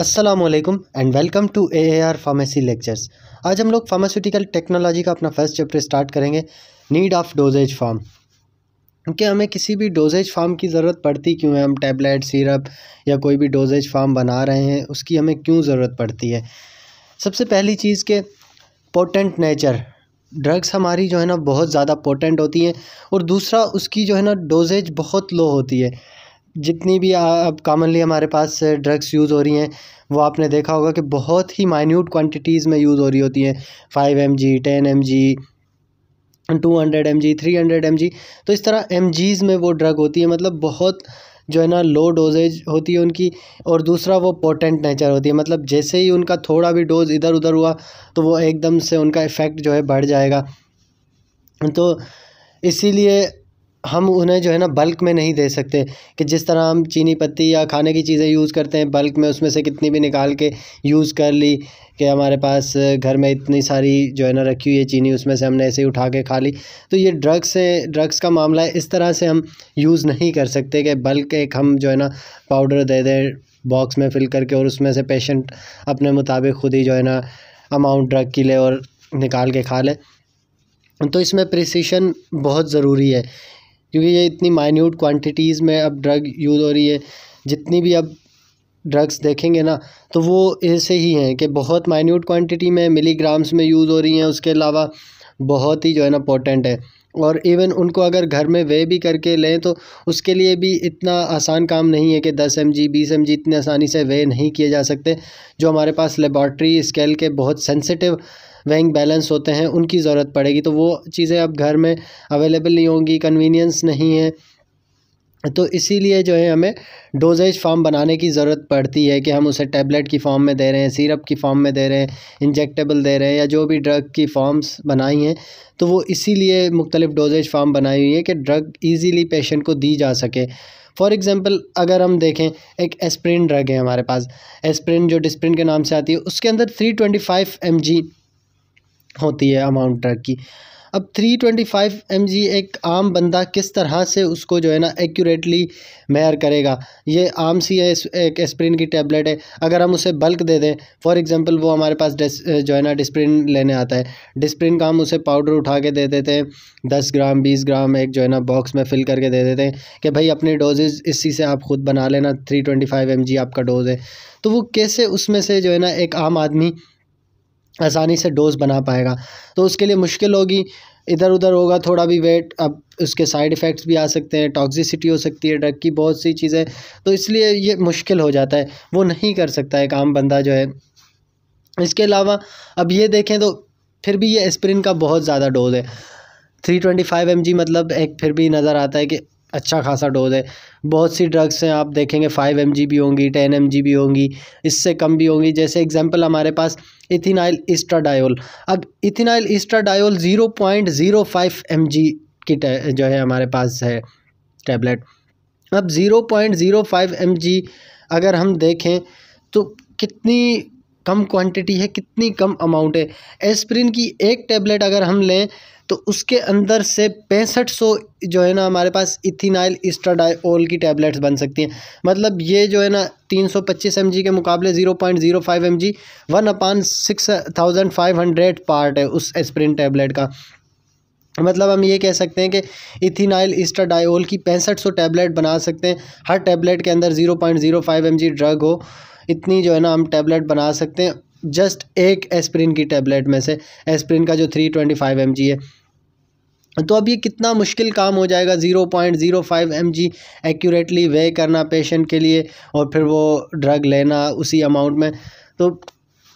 अस्सलामुअलैकुम and welcome to AAR pharmacy lectures. आज हम लोग फार्मास्यूटिकल टेक्नोलॉजी का अपना फर्स्ट चैप्टर स्टार्ट करेंगे, नीड ऑफ डोजेज फॉर्म। क्योंकि हमें किसी भी डोजेज फॉर्म की ज़रूरत पड़ती क्यों है, हम टैबलेट, सिरप या कोई भी डोजेज फॉर्म बना रहे हैं, उसकी हमें क्यों ज़रूरत पड़ती है। सबसे पहली चीज़ के पोटेंट नेचर, ड्रग्स हमारी जो है ना बहुत ज़्यादा पोटेंट होती हैं, और दूसरा उसकी जो है ना डोजेज बहुत लो होती है। जितनी भी अब कॉमनली हमारे पास ड्रग्स यूज़ हो रही हैं, वो आपने देखा होगा कि बहुत ही माइन्यूट क्वांटिटीज़ में यूज़ हो रही होती हैं, 5 mg, 10 mg, 200 mg, 300 mg। तो इस तरह mgs में वो ड्रग होती है, मतलब बहुत जो है ना लो डोजेज होती है उनकी। और दूसरा वो पोटेंट नेचर होती है, मतलब जैसे ही उनका थोड़ा भी डोज इधर उधर हुआ तो वो एकदम से उनका इफ़ेक्ट जो है बढ़ जाएगा। तो इसीलिए हम उन्हें जो है ना बल्क में नहीं दे सकते, कि जिस तरह हम चीनी पत्ती या खाने की चीज़ें यूज़ करते हैं बल्क में, उसमें से कितनी भी निकाल के यूज़ कर ली, कि हमारे पास घर में इतनी सारी जो है ना रखी हुई है चीनी, उसमें से हमने ऐसे ही उठा के खा ली। तो ये ड्रग्स का मामला है, इस तरह से हम यूज़ नहीं कर सकते कि बल्क एक हम जो है ना पाउडर दे दें बॉक्स में फिल करके, और उसमें से पेशेंट अपने मुताबिक खुद ही जो है ना अमाउंट ड्रग की ले और निकाल के खा ले। तो इसमें प्रिसिशन बहुत ज़रूरी है, क्योंकि ये इतनी माइन्यूट क्वांटिटीज़ में अब ड्रग यूज़ हो रही है। जितनी भी अब ड्रग्स देखेंगे ना तो वो ऐसे ही हैं कि बहुत माइन्यूट क्वांटिटी में मिलीग्राम्स में यूज़ हो रही हैं, उसके अलावा बहुत ही जो है ना पोटेंट है। और इवन उनको अगर घर में वे भी करके लें तो उसके लिए भी इतना आसान काम नहीं है कि 10 mg 20 mg इतने आसानी से वे नहीं किए जा सकते। जो हमारे पास लेबॉर्ट्री स्केल के बहुत सेंसिटिव वेइंग बैलेंस होते हैं उनकी ज़रूरत पड़ेगी, तो वो चीज़ें अब घर में अवेलेबल नहीं होंगी, कन्वीनियंस नहीं है। तो इसीलिए जो है हमें डोजेज फॉर्म बनाने की ज़रूरत पड़ती है, कि हम उसे टैबलेट की फ़ॉर्म में दे रहे हैं, सिरप की फ़ॉर्म में दे रहे हैं, इंजेक्टेबल दे रहे हैं, या जो भी ड्रग की फ़ॉर्म्स बनाई हैं तो वो इसीलिए मुख्तलिफ़ डोजेज फॉर्म बनाई हुई है कि ड्रग ईज़िली पेशेंट को दी जा सके। फॉर एग्ज़ाम्पल अगर हम देखें, एक एस्प्रिन ड्रग है हमारे पास, एस्प्रिन जो डिस्प्रिन के नाम से आती है, उसके अंदर 325 mg होती है अमाउंट ड्रग की। अब 325 mg एक आम बंदा किस तरह से उसको जो है ना एक्यूरेटली मेयर करेगा। ये आम सी है, एक एस्प्रिन की टैबलेट है, अगर हम उसे बल्क दे दें, फॉर एग्जांपल वो हमारे पास जो है ना डिस्प्रिन लेने आता है, डिस्प्रिन का हम उसे पाउडर उठा के दे देते हैं, 10 ग्राम 20 ग्राम एक जो है ना बॉक्स में फ़िल करके दे देते हैं कि भाई अपनी डोजेज़ इसी से आप खुद बना लेना, 325 mg आपका डोज़ है। तो वो कैसे उसमें से जो है ना एक आम आदमी आसानी से डोज़ बना पाएगा? तो उसके लिए मुश्किल होगी, इधर उधर होगा थोड़ा भी वेट, अब उसके साइड इफ़ेक्ट्स भी आ सकते हैं, टॉक्सिसिटी हो सकती है ड्रग की, बहुत सी चीज़ें, तो इसलिए ये मुश्किल हो जाता है, वो नहीं कर सकता एक आम बंदा जो है। इसके अलावा अब ये देखें तो फिर भी ये एस्प्रिन का बहुत ज़्यादा डोज़ है, 325 mg, मतलब एक फिर भी नज़र आता है कि अच्छा खासा डोज़ है। बहुत सी ड्रग्स हैं, आप देखेंगे 5 mg भी होंगी, 10 mg भी होंगी, इससे कम भी होंगी। जैसे एग्जांपल हमारे पास इथिनाइल एस्ट्राडायोल, अब इथिनाइल एस्ट्राडायोल 0.05 mg की जो है हमारे पास है टैबलेट। अब 0.05 mg अगर हम देखें तो कितनी कम क्वांटिटी है, कितनी कम अमाउंट है। एस्प्रिन की एक टैबलेट अगर हम लें तो उसके अंदर से 6500 जो है ना हमारे पास इथिनाइल एस्ट्राडायोल की टैबलेट्स बन सकती हैं। मतलब ये जो है ना 325 mg के मुकाबले 0.05 mg 1/6500 पार्ट है उस एस्प्रिन टैबलेट का। मतलब हम ये कह सकते हैं कि इथिनाइल एस्ट्राडायोल की 6500 टैबलेट बना सकते हैं। हर टैबलेट के अंदर 0.05 mg ड्रग हो, इतनी जो है ना हम टैबलेट बना सकते हैं जस्ट एक एस्प्रिन की टैबलेट में से, एस्प्रिन का जो 325 mg है। तो अब ये कितना मुश्किल काम हो जाएगा 0.05 mg एक्यूरेटली वे करना पेशेंट के लिए, और फिर वो ड्रग लेना उसी अमाउंट में। तो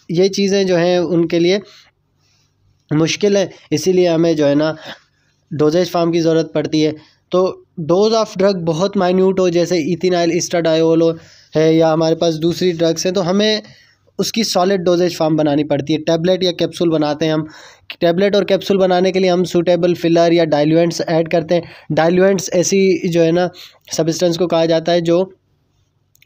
ये चीज़ें जो हैं उनके लिए मुश्किल है, इसीलिए हमें जो है ना डोजेज फॉर्म की ज़रूरत पड़ती है। तो डोज ऑफ ड्रग बहुत माइन्यूट हो, जैसे इथिनाइल एस्ट्राडायोल है या हमारे पास दूसरी ड्रग्स हैं, तो हमें उसकी सॉलिड डोजेज फॉर्म बनानी पड़ती है। टैबलेट या कैप्सूल बनाते हैं हम, टैबलेट और कैप्सूल बनाने के लिए हम सूटेबल फिलर या डाइल्यूएंट्स ऐड करते हैं। डाइल्यूएंट्स ऐसी जो है ना सब्सटेंस को कहा जाता है जो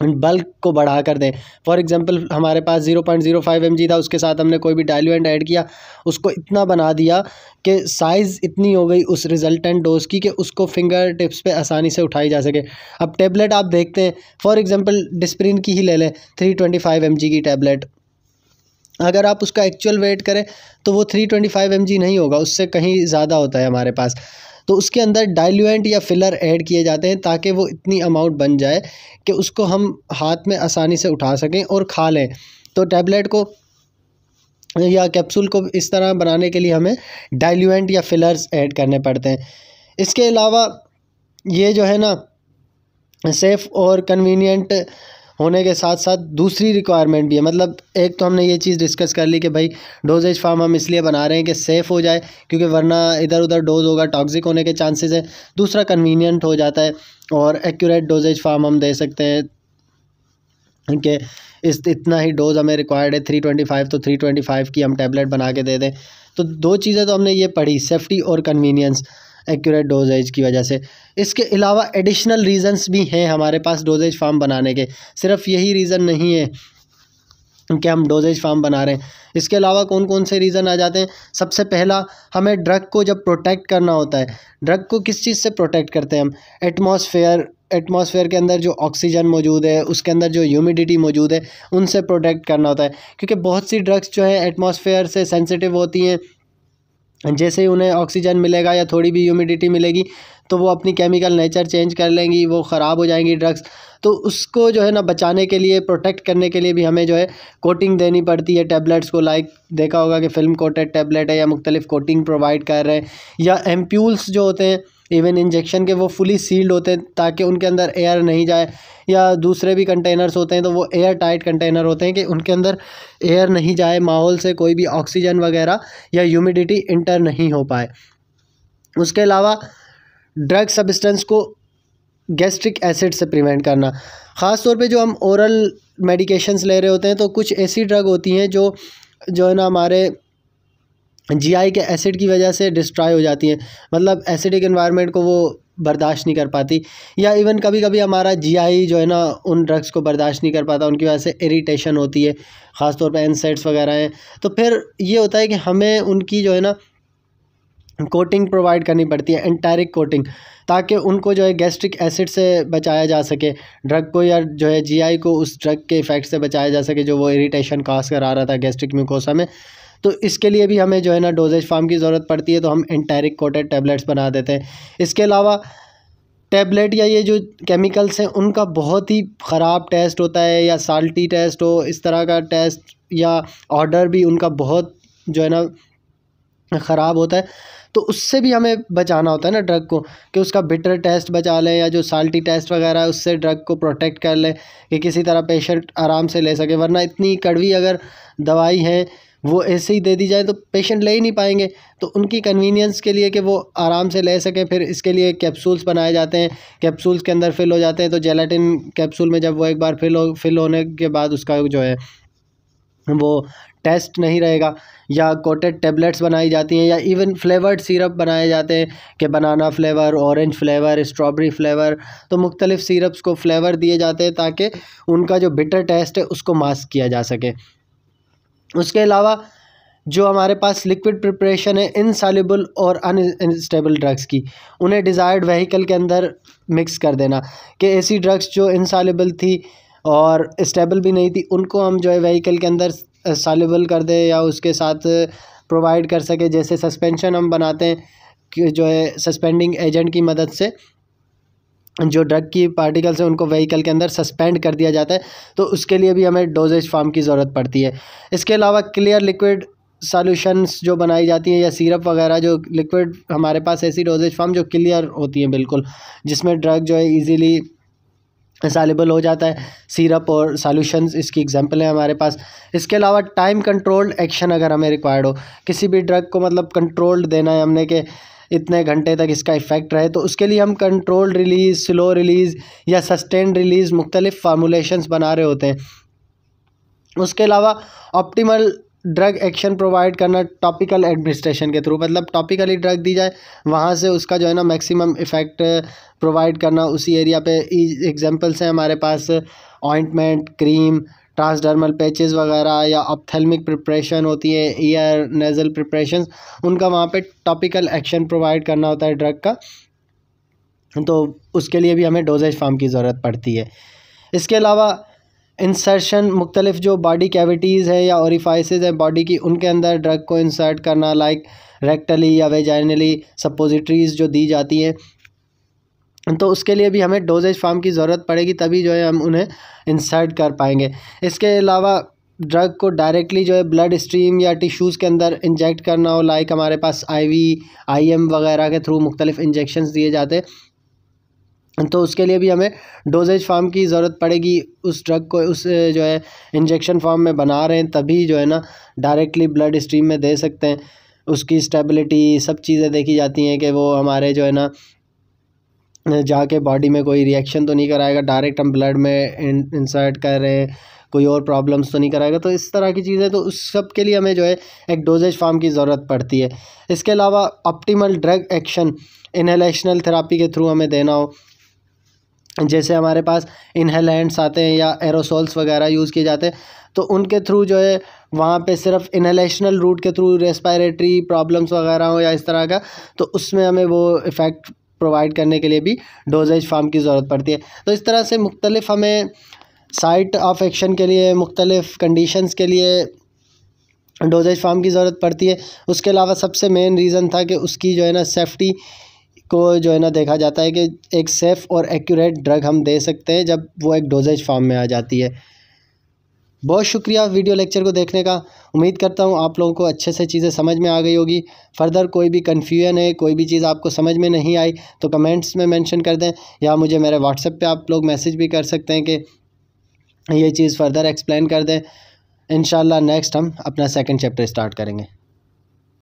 बल्क को बढ़ा कर दें। फॉर एग्जांपल हमारे पास 0.05 mg था, उसके साथ हमने कोई भी डाइल्यूएंट ऐड किया, उसको इतना बना दिया कि साइज़ इतनी हो गई उस रिजल्टेंट डोज की कि उसको फिंगर टिप्स पे आसानी से उठाई जा सके। अब टेबलेट आप देखते हैं, फॉर एग्जांपल डिस्प्रिन की ही ले लें, 325 mg की टैबलेट, अगर आप उसका एक्चुअल वेट करें तो वो 325 mg नहीं होगा, उससे कहीं ज़्यादा होता है हमारे पास। तो उसके अंदर डाइल्यूएंट या फिलर ऐड किए जाते हैं ताकि वो इतनी अमाउंट बन जाए कि उसको हम हाथ में आसानी से उठा सकें और खा लें। तो टैबलेट को या कैप्सूल को इस तरह बनाने के लिए हमें डाइल्यूएंट या फिलर्स ऐड करने पड़ते हैं। इसके अलावा ये जो है ना, सेफ़ और कन्वीनियंट होने के साथ साथ दूसरी रिक्वायरमेंट भी है। मतलब एक तो हमने ये चीज़ डिस्कस कर ली कि भाई डोजेज फार्म हम इसलिए बना रहे हैं कि सेफ़ हो जाए, क्योंकि वरना इधर उधर डोज होगा, टॉक्सिक होने के चांसेस हैं। दूसरा कन्वीनियंट हो जाता है और एक्यूरेट डोजेज फार्म हम दे सकते हैं कि इतना ही डोज हमें रिक्वायर्ड है 325, तो 325 की हम टैबलेट बना के दे दें। तो दो चीज़ें तो हमने ये पढ़ी, सेफ्टी और कन्वीनियंस एक्यूरेट डोजेज की वजह से। इसके अलावा एडिशनल रीज़न्स भी हैं हमारे पास डोजेज फार्म बनाने के, सिर्फ यही रीज़न नहीं है कि हम डोजेज फार्म बना रहे हैं। इसके अलावा कौन कौन से रीज़न आ जाते हैं? सबसे पहला, हमें ड्रग को जब प्रोटेक्ट करना होता है, ड्रग को किस चीज़ से प्रोटेक्ट करते हैं हम? एटमॉस्फेयर के अंदर जो ऑक्सीजन मौजूद है, उसके अंदर जो ह्यूमिडिटी मौजूद है, उनसे प्रोटेक्ट करना होता है। क्योंकि बहुत सी ड्रग्स जो है एटमॉस्फेयर से सेंसिटिव होती हैं, जैसे ही उन्हें ऑक्सीजन मिलेगा या थोड़ी भी ह्यूमिडिटी मिलेगी तो वो अपनी केमिकल नेचर चेंज कर लेंगी, वो ख़राब हो जाएंगी ड्रग्स। तो उसको जो है ना बचाने के लिए, प्रोटेक्ट करने के लिए भी हमें जो है कोटिंग देनी पड़ती है टैबलेट्स को। लाइक देखा होगा कि फिल्म कोटेड टैबलेट है या मुख्तलिफ कोटिंग प्रोवाइड कर रहे हैं, या एम्प्यूल्स जो होते हैं इवन इंजेक्शन के, वो फुली सील्ड होते हैं ताकि उनके अंदर एयर नहीं जाए, या दूसरे भी कंटेनर्स होते हैं तो वो एयर टाइट कंटेनर होते हैं कि उनके अंदर एयर नहीं जाए, माहौल से कोई भी ऑक्सीजन वगैरह या ह्यूमिडिटी इंटर नहीं हो पाए। उसके अलावा ड्रग सब्सटेंस को गैस्ट्रिक एसिड से प्रिवेंट करना, ख़ास तौर पे जो हम ओरल मेडिकेशंस ले रहे होते हैं तो कुछ ऐसी ड्रग होती हैं जो है ना हमारे जीआई के एसिड की वजह से डिस्ट्रॉय हो जाती हैं, मतलब एसिडिक एनवायरनमेंट को वो बर्दाश्त नहीं कर पाती, या इवन कभी कभी हमारा जीआई जो है ना उन ड्रग्स को बर्दाश्त नहीं कर पाता, उनकी वजह से इरिटेशन होती है, ख़ास तौर पे एनसेड्स वगैरह हैं। तो फिर ये होता है कि हमें उनकी जो है ना कोटिंग प्रोवाइड करनी पड़ती है, एंटारिक कोटिंग, ताकि उनको जो है गैस्ट्रिक एसिड से बचाया जा सके, ड्रग को या जो है जीआई को उस ड्रग के इफ़ेक्ट से बचाया जा सके जो वो इरिटेशन कॉज करा रहा था गैस्ट्रिक म्यूकोसा में। तो इसके लिए भी हमें जो है ना डोजेज फार्म की ज़रूरत पड़ती है, तो हम एंटारिक कोटेड टैबलेट्स बना देते हैं। इसके अलावा टैबलेट या ये जो केमिकल्स हैं उनका बहुत ही ख़राब टेस्ट होता है, या साल्टी टेस्ट हो, इस तरह का टेस्ट या ऑर्डर भी उनका बहुत जो है ना ख़राब होता है। तो उससे भी हमें बचाना होता है ना ड्रग को, कि उसका बिटर टेस्ट बचा लें, या जो साल्टी टेस्ट वगैरह है उससे ड्रग को प्रोटेक्ट कर लें कि किसी तरह पेशेंट आराम से ले सके। वरना इतनी कड़वी अगर दवाई है वो ऐसे ही दे दी जाए तो पेशेंट ले ही नहीं पाएंगे। तो उनकी कन्वीनियंस के लिए कि वो आराम से ले सकें, फिर इसके लिए कैप्सूल्स बनाए जाते हैं, कैप्सूल्स के अंदर फिल हो जाते हैं। तो जेलाटिन कैप्सूल में जब वो एक बार फिल होने के बाद उसका जो है वो टेस्ट नहीं रहेगा, या कोटेड टैबलेट्स बनाई जाती हैं, या इवन फ्लेवर्ड सिरप बनाए जाते हैं कि banana flavour, orange flavour, strawberry flavour. तो मुख्तलिफ़ सिरप्स को फ्लेवर दिए जाते हैं ताकि उनका जो बिटर टेस्ट है उसको मास्क किया जा सके। उसके अलावा जो हमारे पास लिक्विड प्रिपरेशन है इनसॉल्युबल और अनस्टेबल ड्रग्स की, उन्हें डिज़ायर्ड व्हीकल के अंदर मिक्स कर देना, कि ऐसी ड्रग्स जो इनसॉल्युबल थी और स्टेबल भी नहीं थी उनको हम जो है व्हीकल के अंदर सॉल्युबल कर दें या उसके साथ प्रोवाइड कर सके। जैसे सस्पेंशन हम बनाते हैं कि जो है सस्पेंडिंग एजेंट की मदद से जो ड्रग की पार्टिकल्स हैं उनको व्हीकल के अंदर सस्पेंड कर दिया जाता है। तो उसके लिए भी हमें डोजेज फार्म की ज़रूरत पड़ती है। इसके अलावा क्लियर लिक्विड सॉल्यूशंस जो बनाई जाती हैं, या सिरप वगैरह जो लिक्विड, हमारे पास ऐसी डोजेज फार्म जो क्लियर होती हैं बिल्कुल, जिसमें ड्रग जो है ईजीली सॉल्युबल हो जाता है। सिरप और सॉल्यूशंस इसकी एग्जांपल है हमारे पास। इसके अलावा टाइम कंट्रोल्ड एक्शन अगर हमें रिक्वायर्ड हो, किसी भी ड्रग को मतलब कंट्रोल्ड देना है हमने कि इतने घंटे तक इसका इफ़ेक्ट रहे, तो उसके लिए हम कंट्रोल्ड रिलीज़, स्लो रिलीज़ या सस्टेन्ड रिलीज़ मुख्तलिफ फार्मूलेशंस बना रहे होते हैं। उसके अलावा ऑप्टिमल ड्रग एक्शन प्रोवाइड करना टॉपिकल एडमिनिस्ट्रेशन के थ्रू, मतलब टॉपिकली ड्रग दी जाए, वहाँ से उसका जो है ना मैक्सिमम इफ़ेक्ट प्रोवाइड करना उसी एरिया पे। एग्जांपल्स हैं हमारे पास ऑइंटमेंट, क्रीम, ट्रांसडर्मल पैचेस वगैरह या ऑप्थेल्मिक प्रिपरेशन होती है, ईयर नेज़ल प्रिपरेशन, उनका वहाँ पे टॉपिकल एक्शन प्रोवाइड करना होता है ड्रग का, तो उसके लिए भी हमें डोजेज फॉर्म की ज़रूरत पड़ती है। इसके अलावा इंसर्शन, मुख्तलिफ जो बॉडी कैविटीज़ है या ओरिफाइसेज है बॉडी की, उनके अंदर ड्रग को इंसर्ट करना, लाइक रेक्टली या वेजाइनली सपोजिटरीज़ जो दी जाती हैं, तो उसके लिए भी हमें डोजेज फॉर्म की ज़रूरत पड़ेगी, तभी जो है हम उन्हें इंसर्ट कर पाएंगे। इसके अलावा ड्रग को डायरेक्टली जो है ब्लड स्ट्रीम या टिश्यूज़ के अंदर इंजेक्ट करना हो, लाइक हमारे पास IV, IM वगैरह के थ्रू मुख्तलिफ इंजेक्शंस दिए जाते हैं, तो उसके लिए भी हमें डोजेज फॉर्म की ज़रूरत पड़ेगी। उस ड्रग को उस जो है इंजेक्शन फॉर्म में बना रहे हैं, तभी जो है ना डायरेक्टली ब्लड स्ट्रीम में दे सकते हैं। उसकी स्टेबिलिटी, सब चीज़ें देखी जाती हैं कि वो हमारे जो है ना जाके बॉडी में कोई रिएक्शन तो नहीं कराएगा, डायरेक्ट हम ब्लड में इंसर्ट कर रहे हैं, कोई और प्रॉब्लम्स तो नहीं कराएगा। तो इस तरह की चीज़ें, तो उस सब के लिए हमें जो है एक डोजेज फॉर्म की ज़रूरत पड़ती है। इसके अलावा optimal drug action inhalational therapy के थ्रू हमें देना हो, जैसे हमारे पास इनहेलेंट्स आते हैं या एरोसोल्स वगैरह यूज़ किए जाते हैं, तो उनके थ्रू जो है वहाँ पे सिर्फ इनहेलेशनल रूट के थ्रू रेस्पिरेटरी प्रॉब्लम्स वगैरह हो या इस तरह का, तो उसमें हमें वो इफ़ेक्ट प्रोवाइड करने के लिए भी डोजेज फॉर्म की ज़रूरत पड़ती है। तो इस तरह से मुख्तलिफ हमें साइट ऑफ एक्शन के लिए, मुख्तलिफ कंडीशंस के लिए डोजेज फॉर्म की ज़रूरत पड़ती है। उसके अलावा सबसे मेन रीज़न था कि उसकी जो है ना सेफ्टी को जो है ना देखा जाता है कि एक सेफ़ और एक्यूरेट ड्रग हम दे सकते हैं जब वो एक डोजेज फॉर्म में आ जाती है। बहुत शुक्रिया वीडियो लेक्चर को देखने का। उम्मीद करता हूँ आप लोगों को अच्छे से चीज़ें समझ में आ गई होगी। फर्दर कोई भी कन्फ्यूजन है, कोई भी चीज़ आपको समझ में नहीं आई, तो कमेंट्स में मेंशन कर दें, या मुझे मेरे व्हाट्सएप पे आप लोग मैसेज भी कर सकते हैं कि ये चीज़ फर्दर एक्सप्लेन कर दें। इंशाल्लाह नेक्स्ट हम अपना सेकंड चैप्टर स्टार्ट करेंगे।